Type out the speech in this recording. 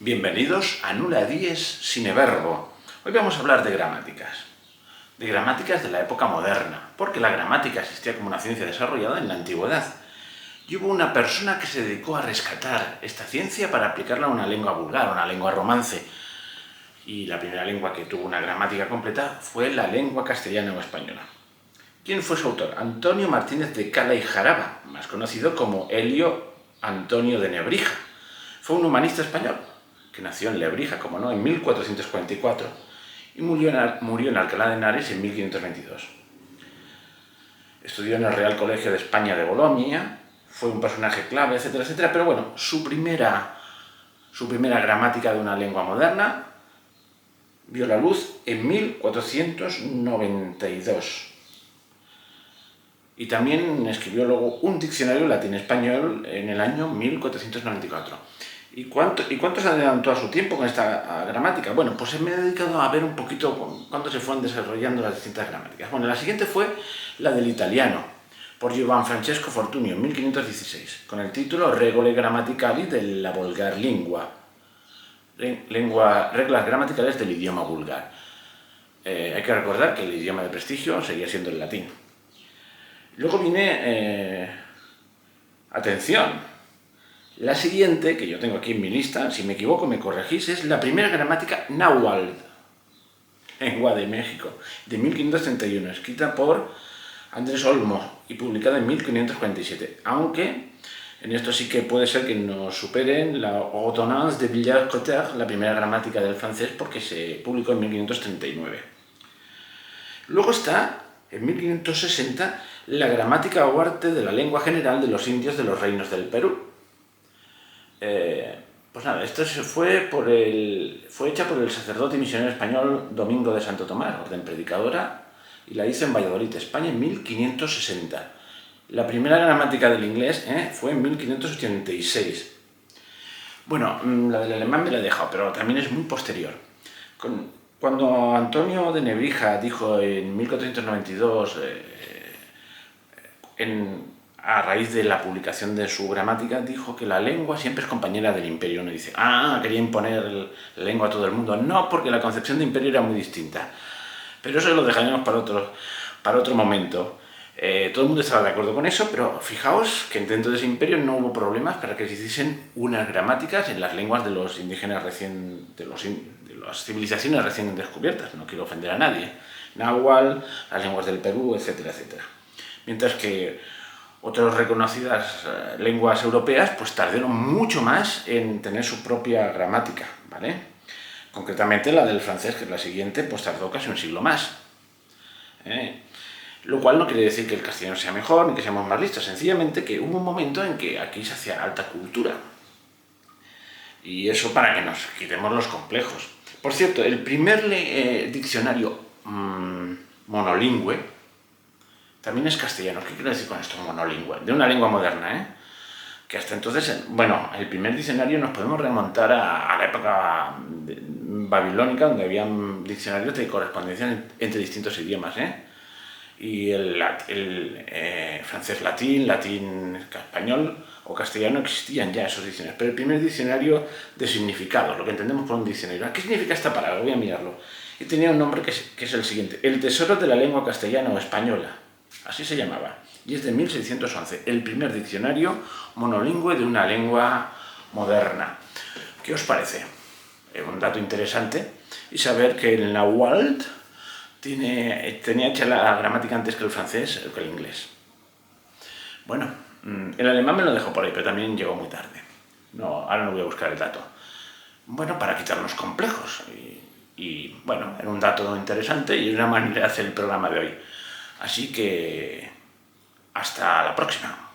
Bienvenidos a Nulla Dies Sine Verbo. Hoy vamos a hablar de gramáticas de la época moderna, porque la gramática existía como una ciencia desarrollada en la antigüedad. Y hubo una persona que se dedicó a rescatar esta ciencia para aplicarla a una lengua vulgar, una lengua romance. Y la primera lengua que tuvo una gramática completa fue la lengua castellana o española. ¿Quién fue su autor? Antonio Martínez de Cala y Jaraba, más conocido como Elio Antonio de Nebrija. Fue un humanista español que nació en Lebrija, como no, en 1444 y murió en Alcalá de Henares en 1522. Estudió en el Real Colegio de España de Bolonia, fue un personaje clave, etcétera, etcétera, pero bueno, su primera gramática de una lengua moderna vio la luz en 1492. Y también escribió luego un diccionario latín-español en el año 1494. ¿Y cuánto se adelantó a su tiempo con esta gramática? Bueno, pues me he dedicado a ver un poquito cuándo se fueron desarrollando las distintas gramáticas. Bueno, la siguiente fue la del italiano, por Giovan Francesco Fortunio, en 1516, con el título Regole Grammaticali della Volgar Lingua, reglas gramaticales del idioma vulgar. Hay que recordar que el idioma de prestigio seguía siendo el latín. Luego viene, atención, la siguiente, que yo tengo aquí en mi lista, si me equivoco me corregís, es la primera gramática náhuatl, lengua de México, de 1531, escrita por Andrés Olmo y publicada en 1547, aunque en esto sí que puede ser que nos superen la Ordonnance de Villers-Cotterêts, la primera gramática del francés, porque se publicó en 1539. Luego está, en 1560, la gramática o arte de la lengua general de los indios de los reinos del Perú. Pues nada, esto fue hecha por el sacerdote y misionero español Domingo de Santo Tomás, orden predicadora, y la hizo en Valladolid, España, en 1560. La primera gramática del inglés fue en 1586. Bueno, la del alemán me la he dejado, pero también es muy posterior. Cuando Antonio de Nebrija dijo en 1492, a raíz de la publicación de su gramática, dijo que la lengua siempre es compañera del imperio. Uno dice, quería imponer la lengua a todo el mundo. No, porque la concepción de imperio era muy distinta. Pero eso lo dejaremos para otro momento. Todo el mundo estaba de acuerdo con eso, pero fijaos que dentro de ese imperio no hubo problemas para que se hiciesen unas gramáticas en las lenguas de los indígenas de las civilizaciones recién descubiertas. No quiero ofender a nadie. Náhuatl, las lenguas del Perú, etcétera, etcétera. Mientras que otras reconocidas lenguas europeas pues tardaron mucho más en tener su propia gramática, ¿vale? Concretamente la del francés, que es la siguiente, pues tardó casi un siglo más. Lo cual no quiere decir que el castellano sea mejor ni que seamos más listos, sencillamente que hubo un momento en que aquí se hacía alta cultura. Y eso para que nos quitemos los complejos. Por cierto, el primer diccionario monolingüe también es castellano. ¿Qué quiero decir con esto, monolingüe? De una lengua moderna, que hasta entonces, bueno, el primer diccionario nos podemos remontar a la época babilónica, donde había diccionarios de correspondencia entre distintos idiomas, y el francés-latín, latín-español o castellano existían ya esos diccionarios, pero el primer diccionario de significados, lo que entendemos por un diccionario. ¿Qué significa esta palabra? Voy a mirarlo. Y tenía un nombre que es el siguiente: El tesoro de la lengua castellana o española. Así se llamaba. Y es de 1611, el primer diccionario monolingüe de una lengua moderna. ¿Qué os parece? Es un dato interesante. Y saber que el náhuatl tenía hecha la gramática antes que el francés, que el inglés. Bueno, el alemán me lo dejó por ahí, pero también llegó muy tarde. No, ahora no voy a buscar el dato. Bueno, para quitarnos complejos. Y bueno, era un dato interesante y una manera de hacer el programa de hoy. Así que hasta la próxima.